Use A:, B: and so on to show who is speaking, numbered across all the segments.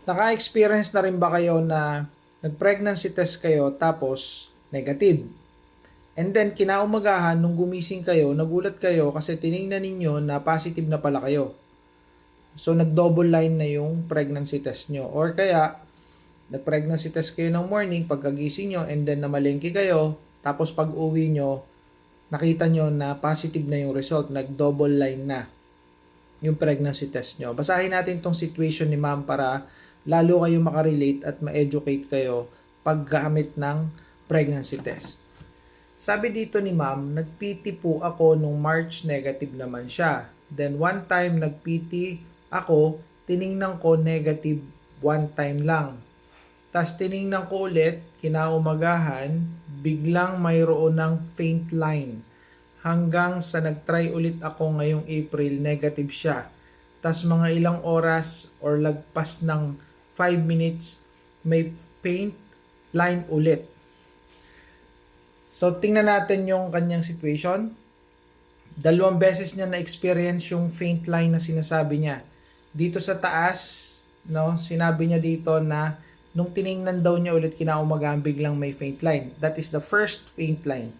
A: Naka-experience na rin ba kayo na nag-pregnancy test kayo tapos negative? And then kinaumagahan nung gumising kayo, nagulat kayo kasi tiningnan ninyo na positive na pala kayo. So nag-double line na yung pregnancy test nyo. Or kaya nag-pregnancy test kayo ng morning pagkagising nyo and then namalengke kayo, tapos pag uwi nyo, nakita nyo na positive na yung result, nag-double line na yung pregnancy test nyo. Basahin natin tong situation ni ma'am para lalo kayo makarelate at ma-educate kayo paggamit ng pregnancy test. Sabi dito ni ma'am, nag-PT po ako nung March, negative naman siya. Then one time nag-PT ako, tiningnan ko negative one time lang. Tapos tiningnan ko ulit, kinaumagahan, biglang mayroon ng faint line. Hanggang sa nag-try ulit ako ngayong April, negative siya. Tapos mga ilang oras or lagpas ng 5 minutes, may faint line ulit. So tingnan natin yung kanyang situation. 2 beses niya na-experience yung faint line na sinasabi niya. Dito sa taas, no, sinabi niya dito na nung tiningnan daw niya ulit kinaumagahan, biglang may faint line. That is the first faint line.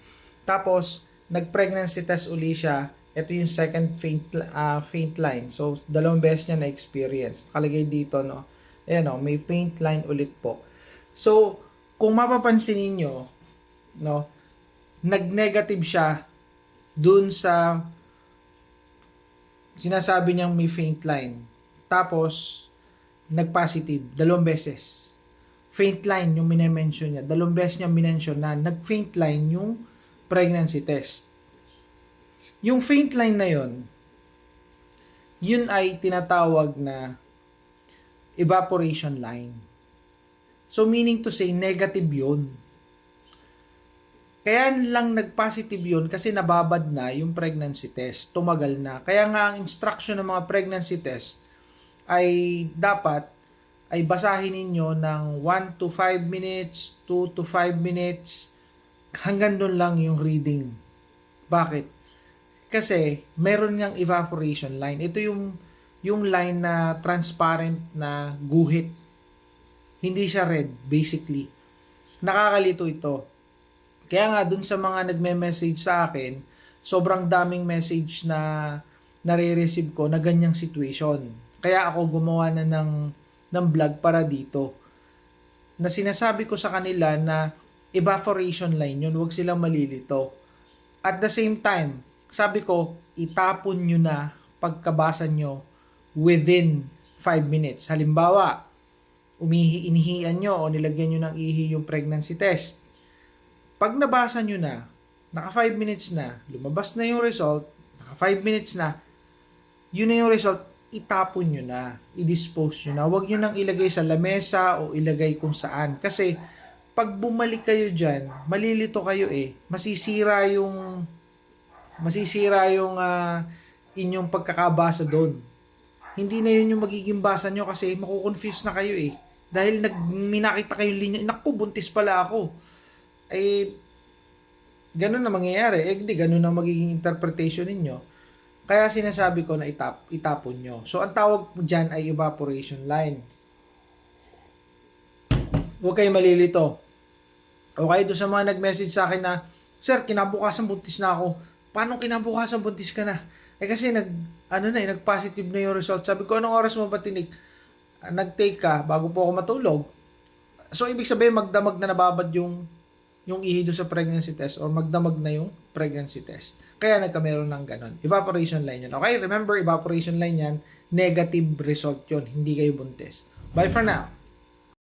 A: Tapos nag-pregnancy test uli siya. Ito yung second faint line. So 2 beses niya na-experience. Nakalagay dito, no. Ayan, no, may faint line ulit po. So kung mapapansin niyo, no, nag-negative siya dun sa sinasabi niyang may faint line. Tapos nag-positive 2 beses. Faint line yung minention niya. 2 beses niya minention na nag-faint line yung pregnancy test. Yung faint line na yun ay tinatawag na evaporation line. So meaning to say, negative yun. Kaya lang nag-positive yun kasi nababad na yung pregnancy test. Tumagal na. Kaya nga ang instruction ng mga pregnancy test ay dapat ay basahin ninyo ng 1 to 5 minutes, 2 to 5 minutes, hanggang doon lang yung reading. Bakit? Kasi meron ngang evaporation line. Ito yung line na transparent na guhit. Hindi siya red, basically. Nakakalito ito. Kaya nga dun sa mga nagme-message sa akin, sobrang daming message na nare-receive ko na ganyang situation. Kaya ako gumawa na ng vlog para dito. Na sinasabi ko sa kanila na evaporation line yun, huwag silang malilito. At the same time, sabi ko, itapon nyo na pagkabasa nyo within 5 minutes. Halimbawa, inihian nyo o nilagyan nyo ng ihi yung pregnancy test. Pag nabasa nyo na, naka 5 minutes na, lumabas na yung result, naka 5 minutes na, yun na yung result, itapon nyo na, i-dispose nyo na. Huwag nyo nang ilagay sa lamesa o ilagay kung saan. Kasi, pag bumalik kayo dyan, malilito kayo Masisira yung inyong pagkakabasa doon. Hindi na yun yung magiging basa nyo kasi makukonfuse na kayo Dahil minakita kayong linya, naku, buntis pala ako. Ganun na mangyayari. Hindi, ganun na magiging interpretation ninyo. Kaya sinasabi ko na itapon nyo. So, ang tawag dyan ay evaporation line. Huwag kayo malilito. Okay, doon sa mga nag-message sa akin na, Sir, kinabukasan buntis na ako. Paano kinabukasan buntis ka na? Kasi nag-positive na yung result. Sabi ko, anong oras mo ba tinig? Nag-take ka bago po ako matulog. So, ibig sabihin, magdamag na nababad yung ihi doon sa pregnancy test or magdamag na yung pregnancy test. Kaya nagkameron ng ganon. Evaporation line yun. Okay, remember, evaporation line yan, negative result yun. Hindi kayo buntis. Bye for now.